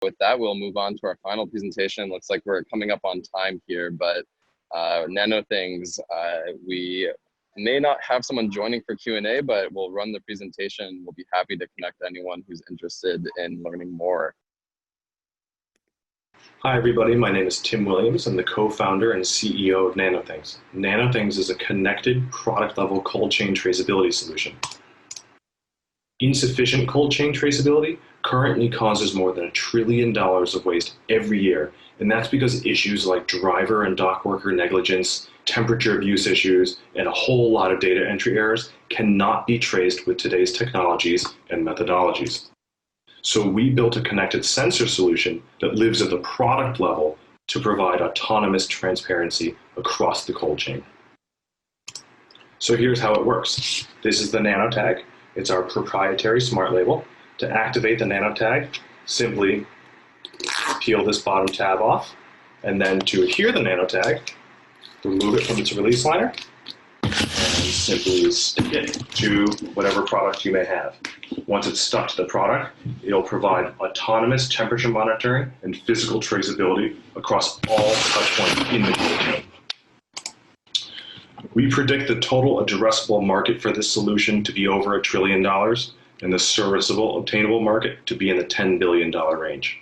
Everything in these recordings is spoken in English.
with that, we'll move on to our final presentation. Looks like we're coming up on time here, but NanoThings, we may not have someone joining for Q&A, but we'll run the presentation. We'll be happy to connect anyone who's interested in learning more. Hi everybody, my name is Tim Williams. I'm the co-founder and CEO of NanoThings. NanoThings is a connected product-level cold chain traceability solution. Insufficient cold chain traceability currently causes more than $1 trillion of waste every year, and that's because issues like driver and dock worker negligence, temperature abuse issues, and a whole lot of data entry errors cannot be traced with today's technologies and methodologies. So we built a connected sensor solution that lives at the product level to provide autonomous transparency across the cold chain. So here's how it works. This is the NanoTag. It's our proprietary smart label. To activate the NanoTag, simply peel this bottom tab off, and then to adhere the NanoTag, remove it from its release liner, and simply stick it to whatever product you may have. Once it's stuck to the product, it'll provide autonomous temperature monitoring and physical traceability across all touch points in the cold chain. We predict the total addressable market for this solution to be over $1 trillion and the serviceable obtainable market to be in the $10 billion range.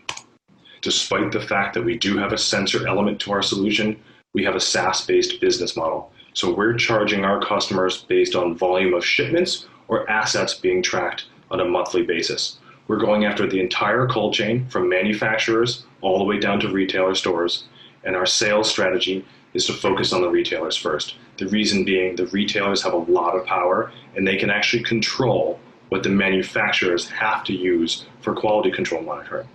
Despite the fact that we do have a sensor element to our solution, we have a SaaS-based business model. So we're charging our customers based on volume of shipments or assets being tracked on a monthly basis. We're going after the entire cold chain from manufacturers all the way down to retailer stores, and our sales strategy is to focus on the retailers first. The reason being the retailers have a lot of power and they can actually control what the manufacturers have to use for quality control monitoring.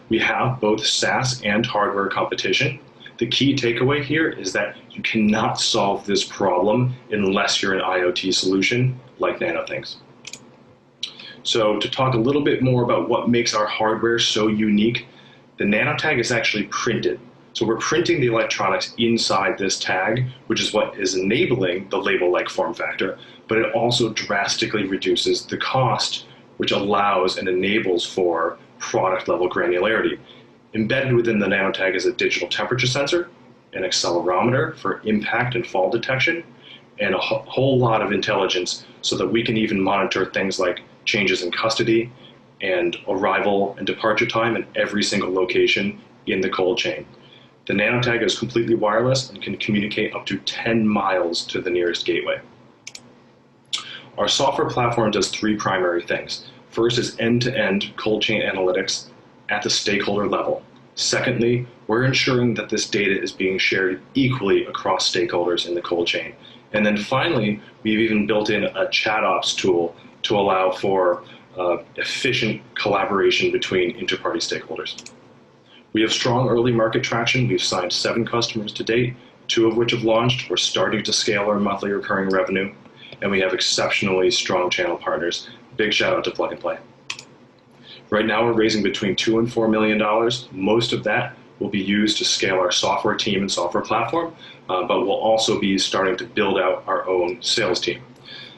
We have both SaaS and hardware competition. The key takeaway here is that you cannot solve this problem unless you're an IoT solution like NanoThings. So to talk a little bit more about what makes our hardware so unique, the NanoTag is actually printed. So we're printing the electronics inside this tag, which is what is enabling the label-like form factor, but it also drastically reduces the cost, which allows and enables for product-level granularity. Embedded within the NanoTag is a digital temperature sensor, an accelerometer for impact and fall detection, and a whole lot of intelligence so that we can even monitor things like changes in custody and arrival and departure time in every single location in the cold chain. The NanoTag is completely wireless and can communicate up to 10 miles to the nearest gateway. Our software platform does 3 primary things. First is end-to-end cold chain analytics at the stakeholder level. Secondly, we're ensuring that this data is being shared equally across stakeholders in the cold chain. And then finally, we've even built in a chat ops tool to allow for efficient collaboration between inter-party stakeholders. We have strong early market traction. We've signed 7 customers to date, 2 of which have launched. We're starting to scale our monthly recurring revenue, and we have exceptionally strong channel partners. Big shout out to Plug and Play. Right now we're raising between $2 and $4 million. Most of that will be used to scale our software team and software platform, but we'll also be starting to build out our own sales team.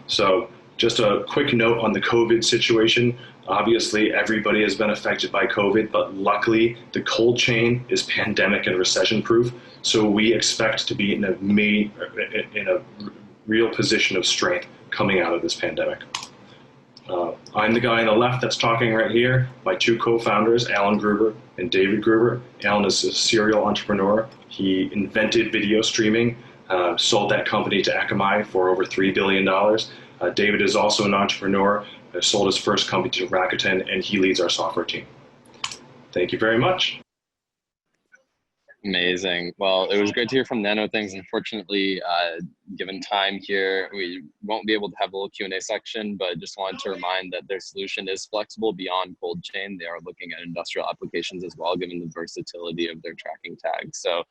So just a quick note on the COVID situation. Obviously, everybody has been affected by COVID, but luckily the cold chain is pandemic and recession proof. So we expect to be in a real position of strength coming out of this pandemic. I'm the guy on the left that's talking right here. My 2 co-founders, Alan Gruber and David Gruber. Alan is a serial entrepreneur. He invented video streaming, sold that company to Akamai for over $3 billion. David is also an entrepreneur, sold his first company to Rakuten, and he leads our software team. Thank you very much. Amazing. Well, it was great to hear from NanoThings. Unfortunately, given time here, we won't be able to have a little Q&A section, but just wanted to remind that their solution is flexible beyond cold chain. They are looking at industrial applications as well, given the versatility of their tracking tags. So